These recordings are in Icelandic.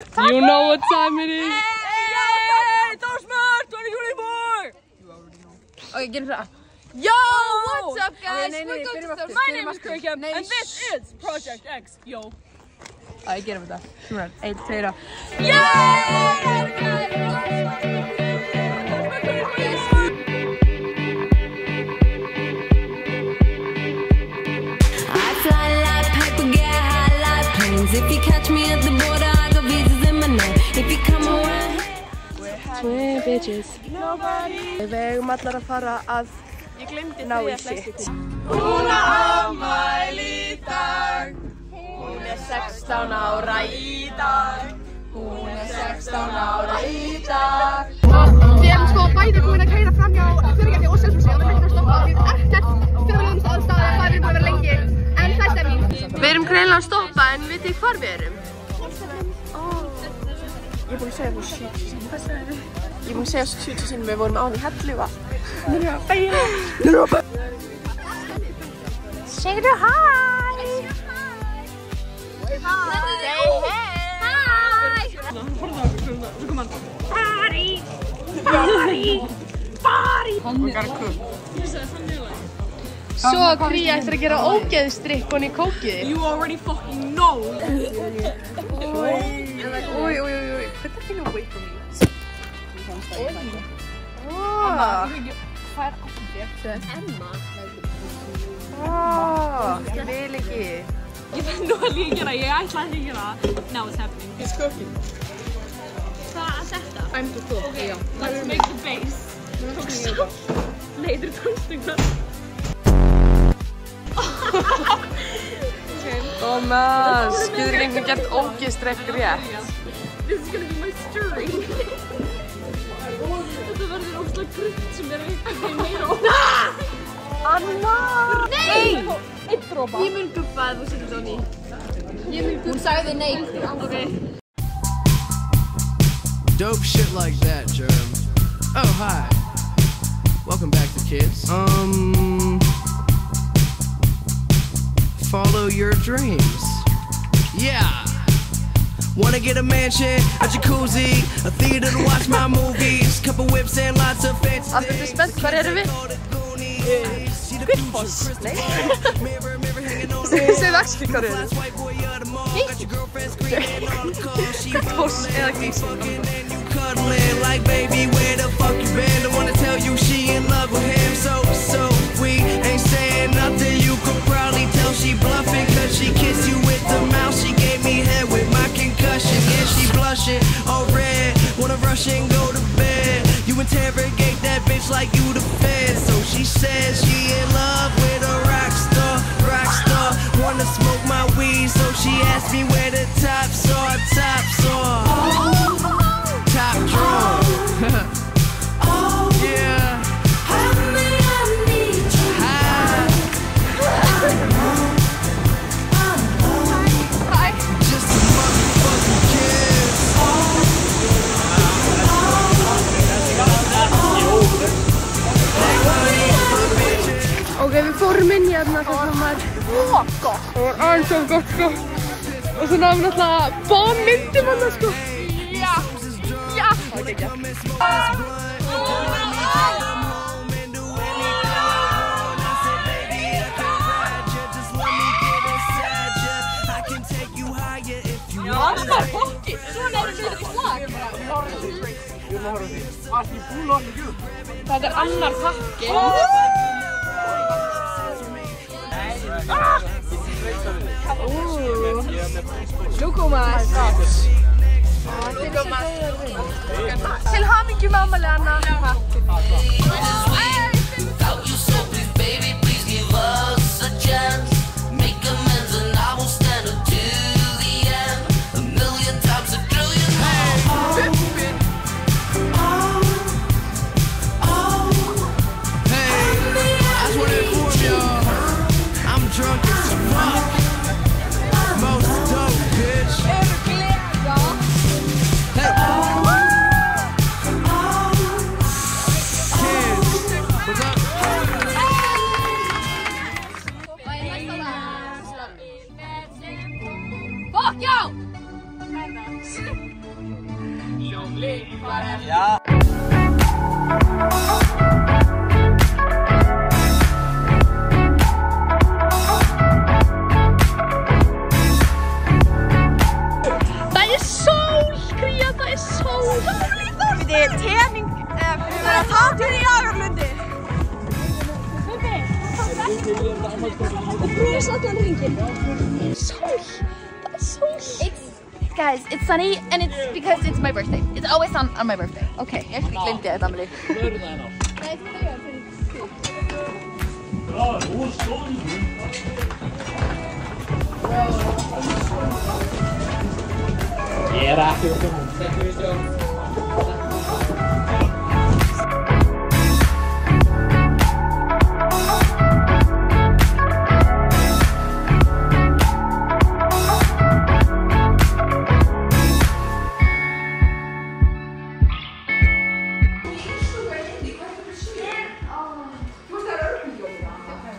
You know what time it is. Hey, Toastmas 2024. You already know. Okay, gerum það. Yo, what's up guys? My name is Kirkham and this is Project X. Yo. Okay, gerum þetta. Svona, 1, 2, 3. If you catch me at the border, I got visas in my name. If you come around, Twin bitches. Við eigum allar að fara að ná í sitt. Hún á afmæli í dag. Hún 16 ára í dag. Hún 16 ára í dag. Við erum sko bæði búin að keyra fram hjá Fyrirgefni og Selfossi og við erum ekki að stoppa. Við erum ekkert fyrirlegumst aðstæða hvað við erum búin að vera lengi. En það er stemming. Við erum greinilega að stoppa en við veitum hvar við erum. Ég er búin að segja það 70 sinnum. Hvað sagði þið? Ég er búin að segja það 70 sinnum. Við vorum án í hellu og allt. Nú erum við að beina. Segðu hæ! Say Svo að Kría ættir að gera ógeðstrykk í kókið. You already fucking know. Oi. Put the thing away from me. Hvað er Emma? Ég vil ekki. Ég ætla ekki að gera. Now it's happening. It's cooking. Hvað er þetta? I'm to cook. Okay, let's make the base. Nei, þetta tónstingar. Thomas, getur einhvern gert ógeðstrykk rétt? This is gonna be my stirring. Þetta verður ógeðslega krutt sem einhvern veginn meira og... Anna! Nei! Einn dropa. Ég mun guppa að þú setur það ný. Hún sagði nei. Okay. Dope shit like that, Jerem. Oh, hi. Welcome back to kids. Follow your dreams. Yeah. Wanna get a mansion, a jacuzzi, a theater to watch my movies, couple whips and lots of fancy Allt þetta spennt, hvar erum við? Gullfoss. Nei. Segðu actually hvar erum við? Gullfoss eða Grímsey. Cuddling like baby, where the fuck you been? I wanna tell you she in love with him, so we ain't saying nothing. You could probably tell she bluffing, cause she kissed you with the mouth. She gave me head with my concussion, yeah, she blushing, all red. Wanna rush and go to bed. You interrogate that bitch like you the fed. So she says she in love with a rock star. Wanna smoke my weed, so she asked me where the tops are. Top drawer. Yeah. Just a motherfucking kiss. Ok, við fórum inn hérna þess að maður gott. Það var aðeins of gott sko. Og svo náðum við náttúrulega bánmyndum hann sko. Já. Það er ekki. Annar fokki. Svona erum við í slag. Þetta er annar pakki. Nú komast. Til hamingju með afmælið, Anna. Drunk as fuck. Most dope, bitch. Hey. Kids. Það er sól, Kría, það er sól. Þetta er tening fyrir að tatur í Agarlundi. Það brúðis allan hringin. Sól, það er sól. Guys, it's sunny and it's because it's my birthday. It's always on my birthday. Okay, ég glemdi þetta, Amelie.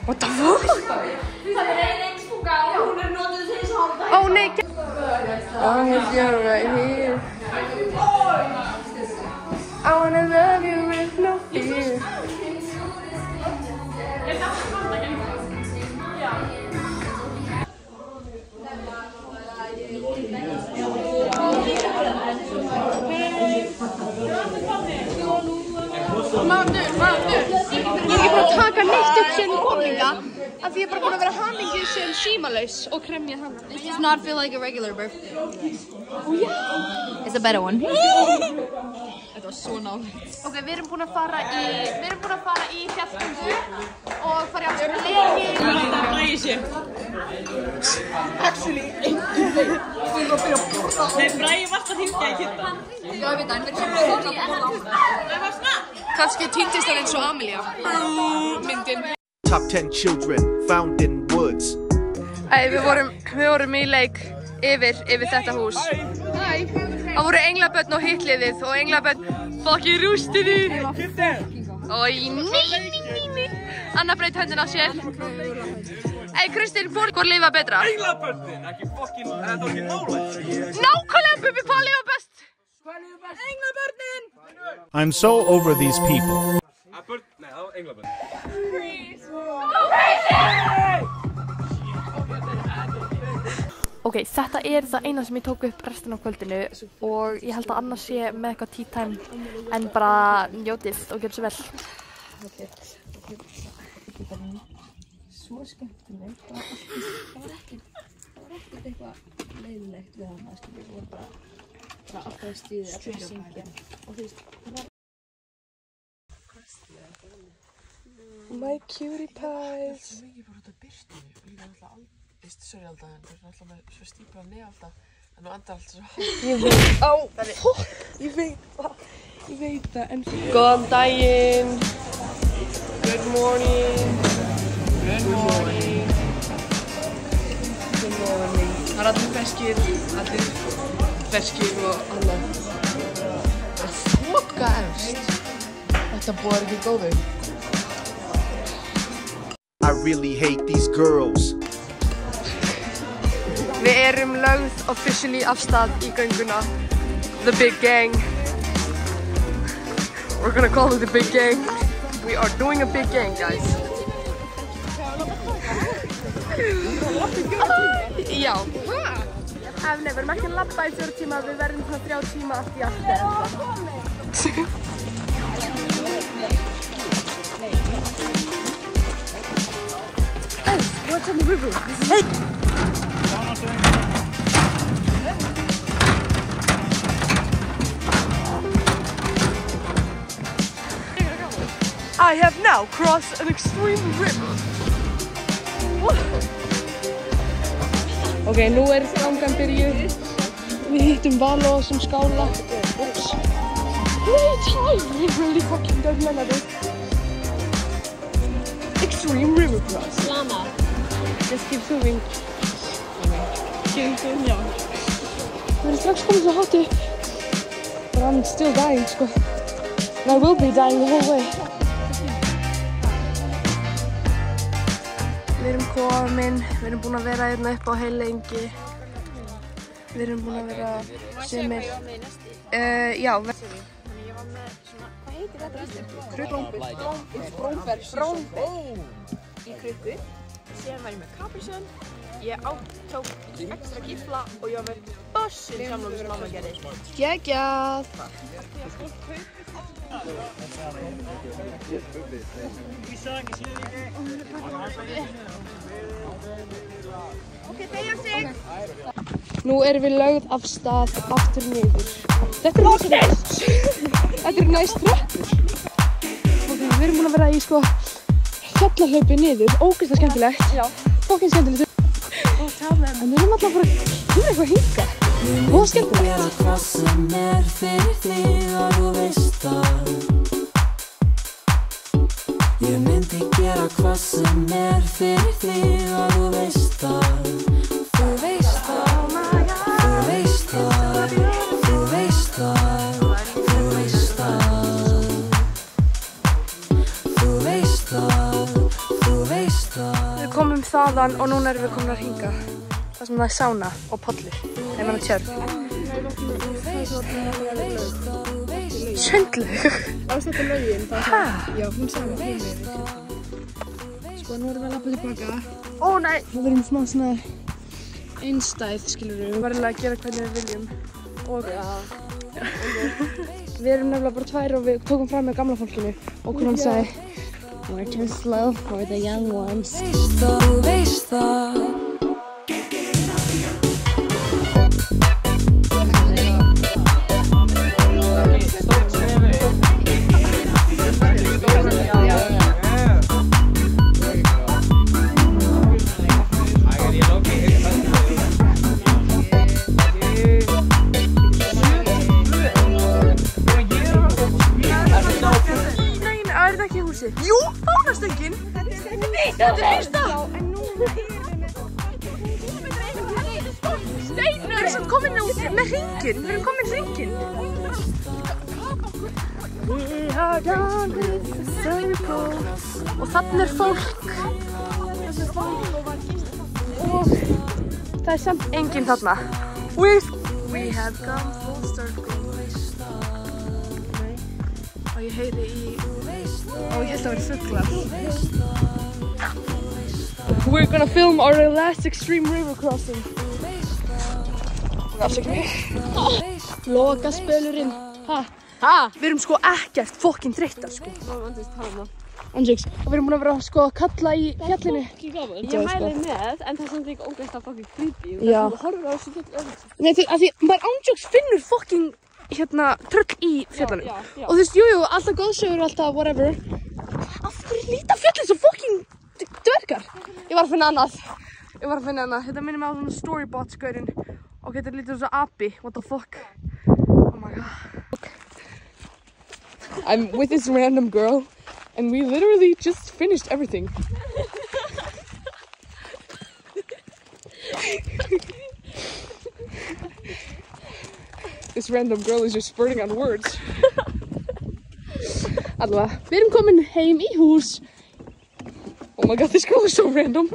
What the fuck? Oh nei. Oh, here's you right here. I wanna love you with no fear. Ég er ekki búin að taka neitt upp sem komlinga af því ég er bara búin að vera hamingju sem símalaus og kremja hana. This does not feel like a regular birthday. Oh yeah! It's a better one. Þetta var svo nálægt. Ok, við erum búin að fara í fjallgöngu og fara í alls konar leiki. Það bræði sér. Actually. Nei, bræði varst að hringja í Kidda. Já, ég veit það, en við erum svona. Kannski týndist hann eins og Amelia. Myndin. Top 10 children found in woods. Æ, við vorum í leik yfir þetta hús. Hæ. Það voru englabörn og hitliðið og englabörn fokki rústiði. Oi, ný. Anna braut höndin á sér. Æ, Kristín, hvor lifa betra? Englabörnin, ekki fokkin, þetta var ekki nálægt. Nákvæmlega, Bubi, hvað lifa best? Englabörnin! I'm so over these people. Börn, nei, það var englabörn. Ok, þetta er það eina sem ég tók upp restin af kvöldinu og ég held að annars sé með eitthvað tea time en bara njótið og gjörðu svo vel. Svo skemmtilegt, það var ekkert eitthvað leiðilegt við hana, við vorum bara alltaf í stuði, alltaf að syngja og þú veist, það var My cutie pies. Það er mikið bara út af byrstinu, líka alltaf sorry alltaf, en það er alltaf með svo stípla nef alltaf, en nú andar alltaf svo hátt. Ég veit, ég veit það, en góðan daginn. Good morning. Good morning. Good morning. Það er allir ferskir og annað. Það er þoka efst. Þetta búið ekki góðu. I really hate these girls. Við erum lögð officially af stað í gönguna. The Big Gang. We're gonna call it the Big Gang. We are doing a big gang, guys. Já. Nei, við erum ekki að labba í 4 tíma, við verðum svona 3 tíma allt í allt eða eitthvað. What's on the river? Hey! I have now crossed an extreme river. Ok, nú er gangan byrjuð. Við hittum Való sem skála. Oops. Really tight. We really fucking don't remember this. Extreme river cross. Lama. Just keep moving. Keep moving, já. Við erum strax komið svo hátt upp. But I'm still dying, sko. And I will be dying the whole way. Við erum komin, við erum búin að vera hérna upp á heil lengi. Við erum búin að vera semir. Já. Ég var með svona, hvað heitir þetta íslensku? Bromber. Í krukku. Síðan var ég með Capri-Sun. Ég tók ekstra kýfla og ég var með bussin samlokum sem mamma gerði. Geggjað. Ok, beigja sig. Nú erum við lögð af stað aftur niður. Þetta er næst tröppur. Ok, við erum búin að vera í sko hjallahlaupi niður, ógeðslega skemmtilegt. Já. Fokkin skemmtilegt. En við erum alltaf bara að gera eitthvað hingað. Og skemmtilegt. Hvað sem fyrir þig og þú veist það. Ég myndi gera hvað sem fyrir þig og þú veist það. Þú veist það, þú veist það, þú veist það, þú veist það. Þú veist það, þú veist það. Við komum þaðan og núna erum við komin að hingað. Það sem það er sána og pollur. Þegar maður tjörn. Sundlaug. Ástættu lögin, það Hæ? Já, hún sagði það fyrir mig. Sko, nú erum við að lappa tilbaka. Ó nei! Við erum smá svona einstæð, skilur við. Við verðum að gera hvernig við viljum. Og við erum nefnilega bara tvær og við tókum fram með gamla fólkinu. Og hún sagði we're too slow for the young ones. Þú veist það. Jú, fánastöngin! Þetta er fyrsta! Steinn! Við erum samt komin út með hringinn! Við erum komin hringinn! We are done with the circle. Og þannig er fólk. Og það er samt enginn þarna. We have come full circle. Og ég heyri í... Og ég held að vera fuglar. We're gonna film our last extreme river crossing. Afsækja mig. Lokaspölurinn. Ha? Við erum sko ekkert fokkin þreyttar sko. Andjóks. Og við erum búin að vera sko að kalla í fjallinu. Ég mæli með, en það er samt ekki ógeðslega fucking creepy. Já. Þú horfir á þessu fjöll öðru. Nei, því að maður andjóks finnur fokkin tröll í fjallinu. Já. Og þú veist, jújú, alltaf góðsögur, alltaf whatever. Af hverju líta fjallin svo fokkin dvergar? Ég var að finna annað. Þetta minnir mig á svona Storybots-gaurinn. Og þetta lítur svo api. What the fuck? Oh my god. I'm with this random girl. And we literally just finished everything. This random girl is just spurting on words. Allavega, við erum komin heim í hús. Oh my god, this girl is so random.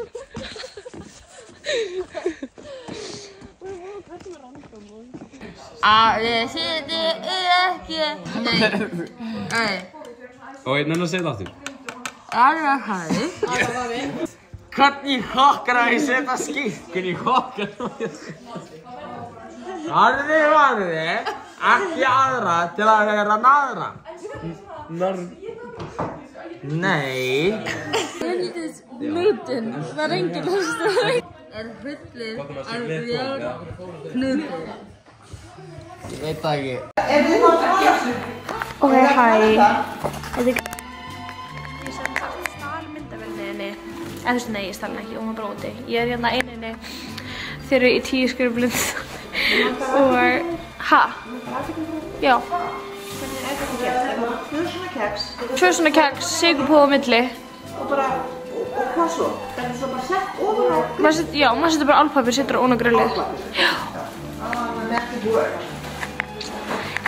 Ég siti ekki. Nei. Og einn enn að segja það aftur. Alveg hæði. Hvernig hokkar að ég setja skikkin í hokkar? Varði, ekki aðra til að vera naðra. Nei. Hnútinn, það er enginn hlusta. Er hullið að bjóða hnútinn? Ég veit það ekki. Ok, hæ. Ég sem sagt stál myndavélinni. En þú veist, nei, ég stál henni ekki, hún var bara úti. Ég er hérna eininni. Þeir eru í 10 skrifblind. Og, já. Hvernig er þetta gert? Er það 2 svona keks? 2 svona keks, sigurpúð á milli. Og bara, og hvað svo? Er það svo bara sett ofan á? Já, maður setur bara álpapir, setur það ofan á grillið. Já.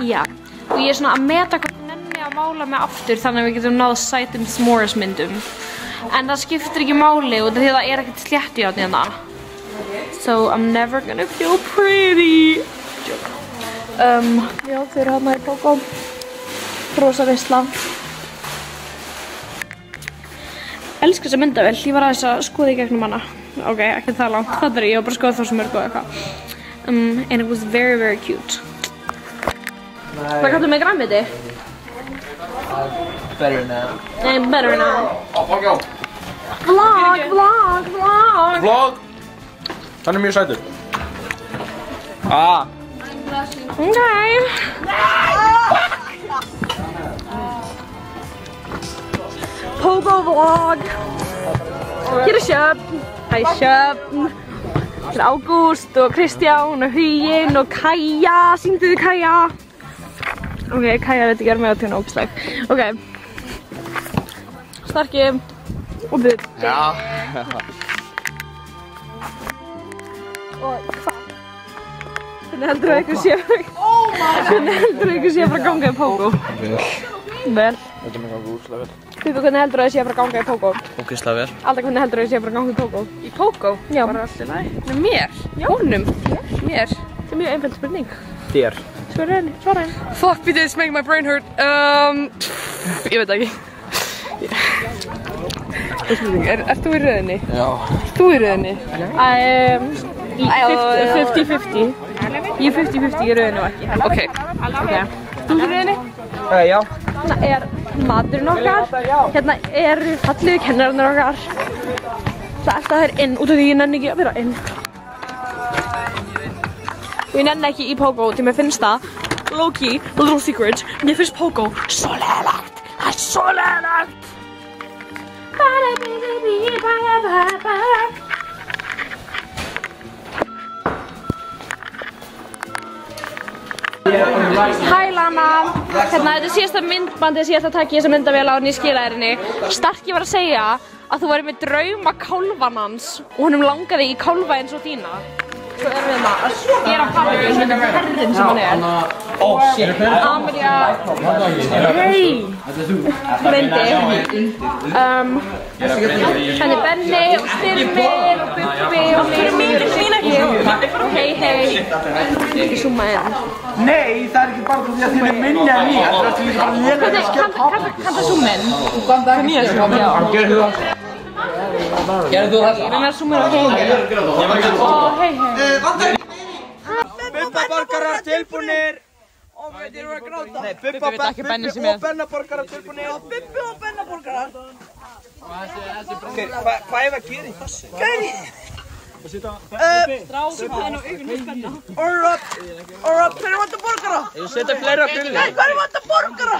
Já. Og ég er svona að meta hvað nenni að mála mig aftur þannig að við getum náð sætum s'mores-myndum. En það skiptir ekki máli og því það er ekkert sléttujárn hérna. so I'm never gonna feel pretty. Já, þau eru hérna í Pogo. Rosa veisla. Elskar þessa myndavél, ég var aðeins að skoða í gegnum hana. Ok, ekki það langt, hvað ég var bara að skoða það sem er góð eitthvað. And it was very, very cute. Hvað kallar með grænmeti? Better now. Better now. Oh, fuck you. Vlog. Vlog. Hann er mjög sætur. Ah. Okay. Pogo vlog. Hér er Sjöfn. Hæ Sjöfn. Hér er Ágúst og Kristján og Huginn og Kaja. Sýndu þið Kaja. Ok, Kaja veit ekki að með að tjóna ógisleg. Ok. Starki og Bubbi. Já. Og hvað? Hvernig heldur þú ykkur sé að fara að ganga í Pogo? Vel. Þetta með ganga úrslega vel. Bubbi, hvernig heldur þú að sé að fara að ganga í Pogo? Ógeðslega vel. Alda, hvernig heldur þú að sé að fara að ganga í Pogo? Í Pogo? Já. Bara allt í lagi. Með mér? Já. Honum? Mér? Þetta er mjög einföld spurning. Þér. Svara henni. Fuck, this is making my brain hurt. Ég veit ekki. Ert þú í röðinni? Já. Ert þú í röðinni? 50-50. Ég er 50-50 í röðinu og ekki. Ok. Þú í röðinni? Já. Hérna er maturinn okkar. Hérna eru fallegu kennararnir okkar. Það er inn út af því ég nenni ekki að vera inn. Og ég nenni ekki í Pogo til mér finnst það low-key, little secret. Mér finnst Pogo svo leiðilegt. Það er svo leiðilegt. Hæ Lana, hérna þetta er síðasta myndbandi, síðasta takk í þessa myndavél á henni í skilaðirinni. Starki var að segja að þú væri með drauma kálfan hans og honum langaði í kálfa eins og þína. Svo erum við hérna að skera papriku sem þetta herðin sem hann er. Oh shit. Amelia. Hei. Myndi. Henni Benni og Styrmir og Bubbi og Mín ekki. Hei. Ekki zooma inn. Nei, það er ekki bara því að þið er minni en ég. Það er líka bara lélega að skemmt hafði. Kann það zooma inn? Kann ég zooma inn? Já. Gerðu þú það? Gerðu þú það? Ég reyna að zooma inn á hei. Ó, hei. Bubba-borgarar tilbúnir. Og við erum að gráta. Nei, Bubba-borgarar tilbúnir. Bubbi og Benna-borgarar. Ok, hvað er að gera í þessu? Gæri! Strásaðin og augunni Benna. Orra, hverju vantar borgara? Ég setja fleira byrði. Nei, hverju vantar borgara?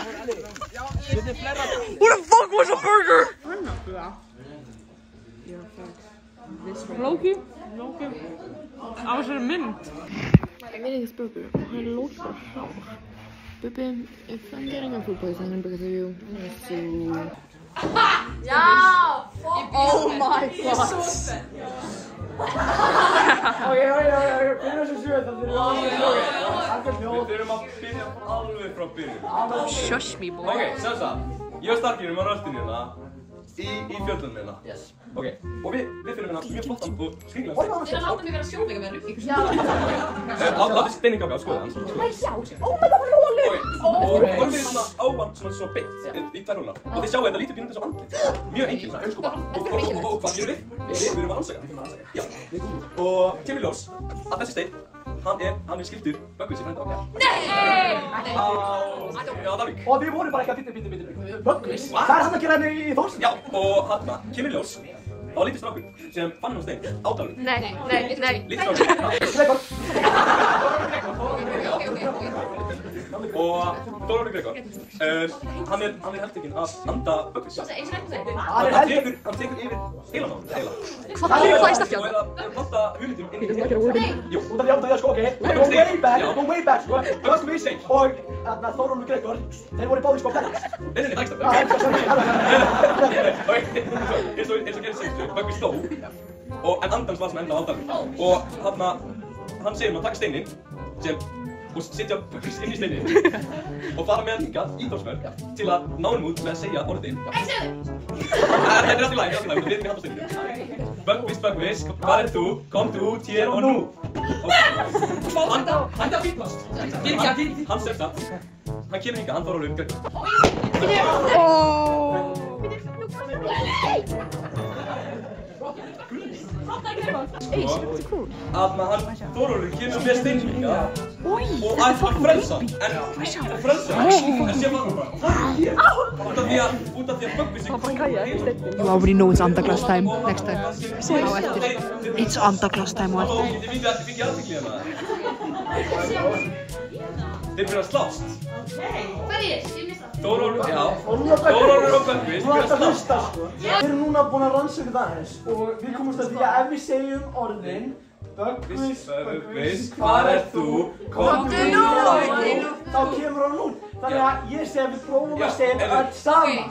Who the fuck was a burger? Loki? Á þessari mynd. I'm eating this burger and I lost my house. Bubbi, if I'm getting a food poisoning because of you, I'm gonna sue you. Já! Oh my god! Ok, fyrir þessu sögðu það fyrir við þurfum að byrja alveg frá byrjun. Shush me boy. Ok, sem sagt, ég og Starki erum á röltinu hérna í fjöllunum hérna. Ok, og við finnum hérna mjög flottan og skringilega stein. Til að láta mig vera sjónleikaverður. Látið steinin ganga á skoða hans. Oh my god, hann er hólur! Og við erum hérna ávann svona beint í tværhóluna. Og þið sjáu þetta lítið pínum þessu andlit. Mjög enkil, svona auðskopa. Og hvað gerum við? Við erum að rannsaka. Já. Og kemur ljós að þessi stein, hann er skildur Böggvís í frænda okkar. Nei! Á Dalvík. Og við vorum bara ekki að bíddu. Böggvís? Hvað er hann að gera henni í Þórsnes? Já, og hann kemur ljós á lítið strákur sem fann hann á stein á Dalvík. Nei. Lítið strákur. Og Þórólfur Gregor, hann er heltekinn af anda Böggvís. Hann tekur yfir heilan á hann, heila. Hvað er Starki á? Og er að planta hugmyndum inn í Jú, út af því áttaði að sko, ok. Go way back, sko. Böggvís og Þórólfur Gregor, þeir voru báðir sko Böggvís. Nei, það er ekki eins og gerði sýndu, Böggvís dó, en andans var sem enda á Dalvík. Og hann segir að taka steinin og setja Böggvís inn í steinin og fara með hann hingað í Þórsmörk til að ná honum út með að segja orðin. Þetta er allt í lagi, við erum í hand á steininu. Böggvis, hvar ert þú? Komdu út hér og nú. Hann er fítast. Hann sem það. Hann kemur hingað, hann fór á Lundgren. Þórólfur kemur með steinninga og að frelsa en frelsa en sé maður bara út af því að Böggvis er komið You already know it's Andaglas time next time. It's Andaglas time á eftir. Þið fengið aðtekli hérna. Þeir byrja að slást. Hverjir? Ég mista. Þórólfur, já. Þórólfur og Böggvis byrja að slást. Við erum núna búin að rannsaka það aðeins og við komumst að því að ef við segjum orðin Böggvis, hvar ert þú? Komdu nú! Þá kemur hann út. Þannig að ég segi að við prófum að segja öll saman.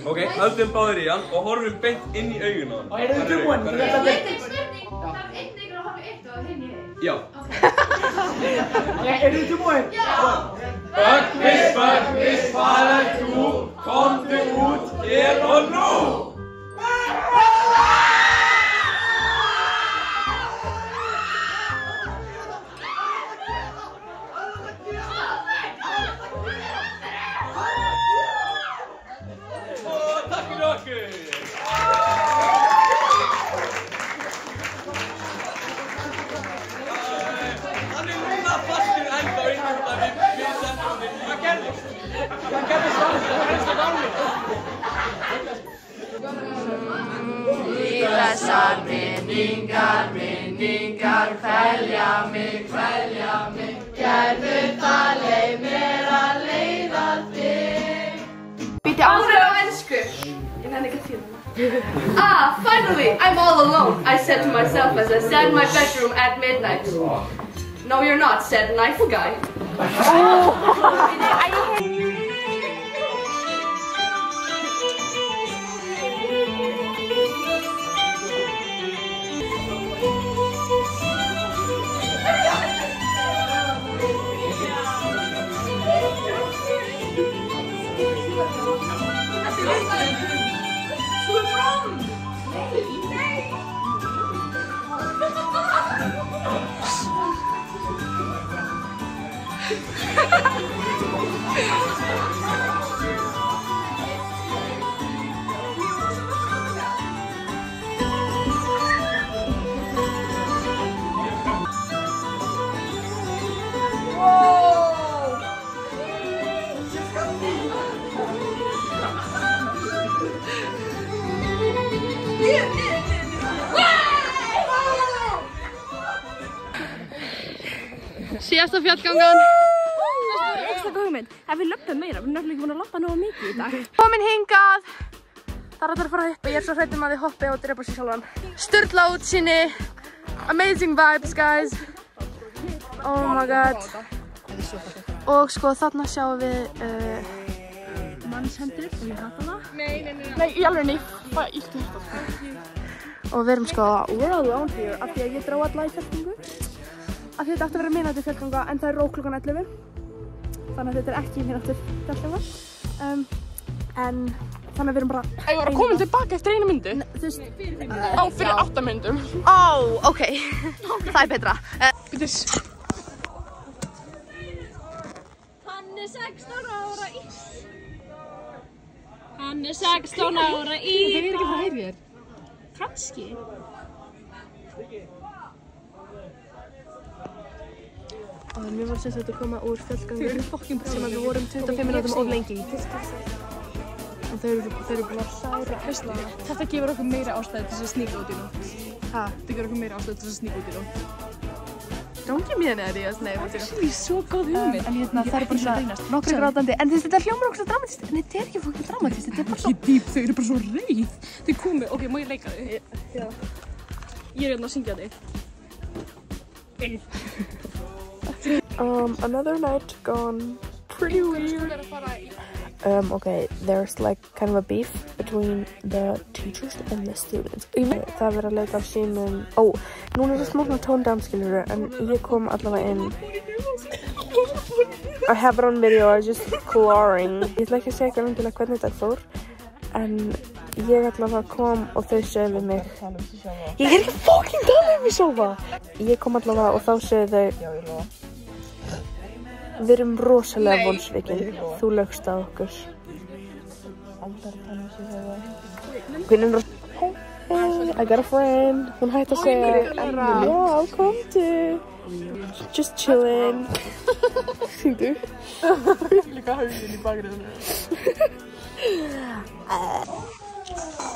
Ok, höldum báðir í hann og horfum beint inn í augun á hann. Og eru þið tilbúin? Ég veit ekki spurning. Það er einn ykkur að horfa eitt og hinn í einn. Já. Eru þið tilbúin? Já! Böggvis, hvar ert þú? Komdu út hér og nú! Takk fyrir okkur! Hann er núna fastur enda og einhvern veginn við settum þig. Hvað gerðist? Hvað gerðist það? Hvað gerðist það ánum? Í þessar minningar, kvelja mig. Gerðu það, leið mér að leiða þig. Býti áhrif á ensku. Ég nenni ekki að þýða það. Finally, I'm all alone, I said to myself as I sat in my bedroom at midnight. No, you're not, said Knife Guy. Síðasta fjallgangan. Ekstra góð hugmynd. Ef við löpum meira, við erum nefnilega ekki búin að lappa nógu mikið í dag. Komin hingað. Það er allir að fara upp og ég er svo hrædd að þið hoppi og drepa sig sjálfan. Sturla útsýni. Amazing vibes, guys. Oh my god. Og sko þarna sjáum við Mannshendur og ég hata það. Nei, í alveg ný. Hvað íltu þetta? Og við erum sko we're alone here af því að ég dró alla í fjallgangu. Af því þetta ætti að vera miðnættur fjallganga en það er rók klukkan 11. Þannig að þetta er ekki miðnættur fjallganga. En þannig að við erum bara... Ég var að koma tilbaka eftir 1 mínútu. Þú veist... Á, fyrir 8 mínútum. Ó, ok. Það er betra. Býtus. Hann er 16 ára í... Hann er 16 ára í... Þeir eru ekki frá heyri þér. Kannski. Og mér var sem sagt að koma úr fjallgangi sem við vorum 25 minútum of lengi í. Og þeir eru bara sára. Þetta gefur okkur meira ástæði til að sníka út í nótt. Hæ? Þetta gefur okkur meira ástæði til að sníka út í nótt. Gangi mér neður í þess, nei. Það er svo góð hugmynd. En hérna, það er bara svona nokkru grátandi. En þetta hljómar okkur svo dramatist. En þetta er ekki fólkið dramatist, þetta er bara svo... Ekki dýp, þau eru bara svo reið. Þau komu, ok, má ég leika þau? Já. Ég er hérna að syngja þig. Another night gone pretty weird. Okay, there's like kind of a beef between the teachers and the students. Það er verið að leika af sínum... Núna er það smá tone down, skilur en ég kom allavega inn. I have it on video, I was just coloring. Ég ætla ekki að segja hvernig þetta fór, en Ég allavega kom og þau sögðu við mig. Ég er ekki fucking tala um mig sjálfa. Ég kom allavega og þá sögðu þau. Við erum rosalega vonsvikin. Þú laugst að okkur. I got a friend. Hún hætti að segja. Já, komdu. Just chillin'. Sýndu. Líka hauginn í bakgrunni.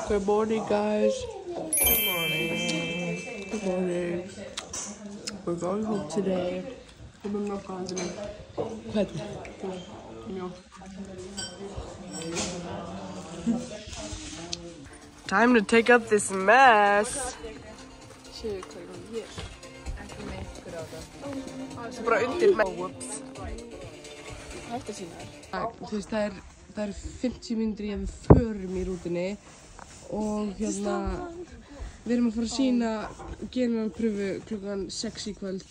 Good morning, guys. Good morning. Good morning. We're going home today. We're not going to What? Time to take up this mess. Séu hvað ég kom hér. Ekki með ykkur á það. Það er bara undir með. Whoops. Hægt að sína þér. Þú veist, það er 50 mínútur í að við förum í rútunni og hérna við erum að fara að sína genanpröfu klukkan 6 í kvöld.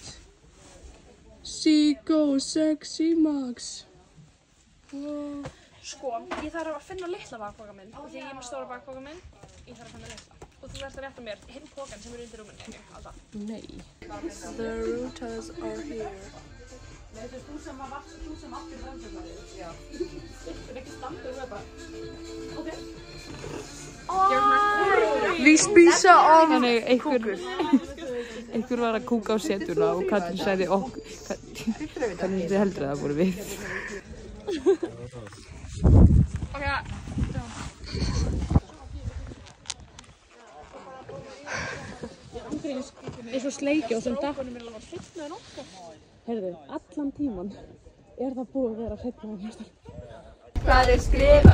Psycho Sexy Max. Sko, ég þarf að finna litla bakpoka minn og því ég er með stóra bakpoka minn, ég þarf að finna litla. Og þú verður að rétta mér hinn pokan sem er undir rúminu, alltaf. Nei. The routers are here. Nei, þú sem aftur rannsóknarið. Já. Það er ekki standur og það bara. Ok. Vi spísa om kúkur. Einhver var að kúka á setuna og Katrín sagði okkur. Hvernig þið heldur það voru við? Ok. Ég er svo sleikja og sem dag. Heyrðu, allan tíman er það búið að vera hreinn með næstan. Hvað er skrifa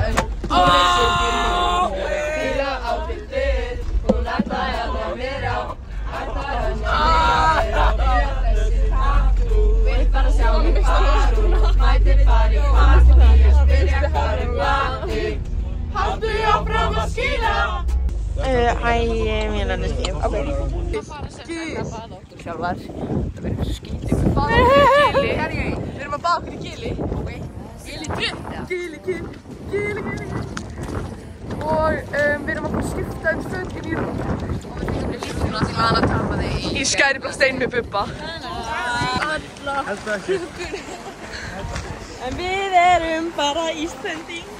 Fíla á byrður, hún ætlaði að vera á. Ætlaði að vera þessi tattoo. Vil bara sjá mig tattoo. Mæti fari party, spyrja hvað blandi. Haltu áfram að skila. Mér er skil. Ok. Sjálfar. Það verður svo skýt. Við erum að baða okkur í Gili. Gili 3. Gili. Og við erum að fara að skipta fötin í rúm. Og við fengum lífuna til að tapa þig í skæriplastein með Bubba. En við erum bara Íslendingar.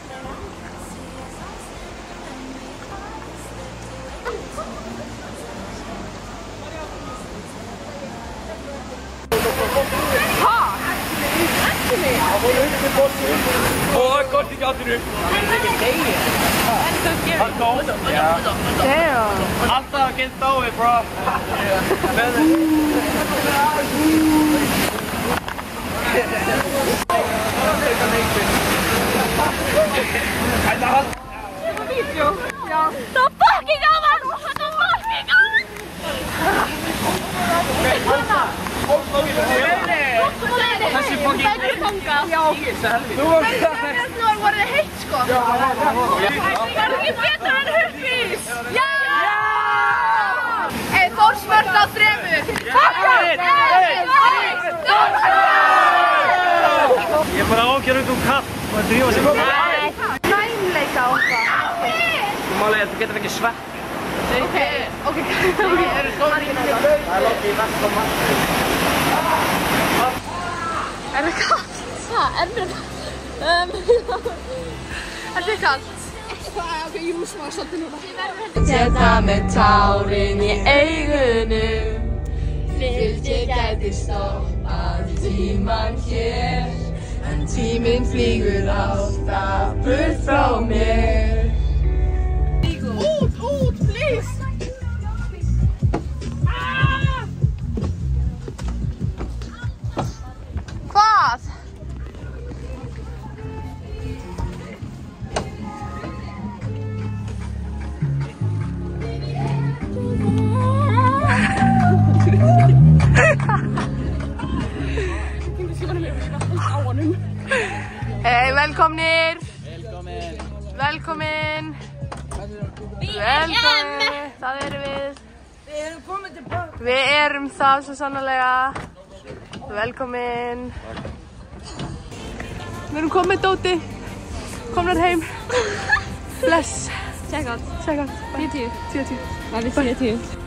Og gott í gatinu. Alltaf að geta dáið, bro. Það vídeo? Já. Það var fucking gaman! Þessi fucking Já. Þú voru þið heitt sko. Já. Það er ekki betur en Huppies. Já. Þórsvört á 3. Ég er bara ákjör út kapp og að drífa sig. Næmleika okkar. Málið er að þú getur ekki svett. Ok. Það er lokið í vestlum. Er það kallt? Það er mér kallt. Er þið kallt? Ok, jú, smá svolítið núna. Þetta með tárin í augunum. Fyllt ég gæti stoppað tímann hér. En tíminn flýgur alltaf burt frá mér. Út, please! Hvað? Hei, velkomnir! Velkomin! Það erum við. Við erum komin tilbaka. Við erum það svo sannarlega. Velkomin. Við erum komin, Dóti. Komnar heim. Bless. Check out. 10/10. Það er 10/10.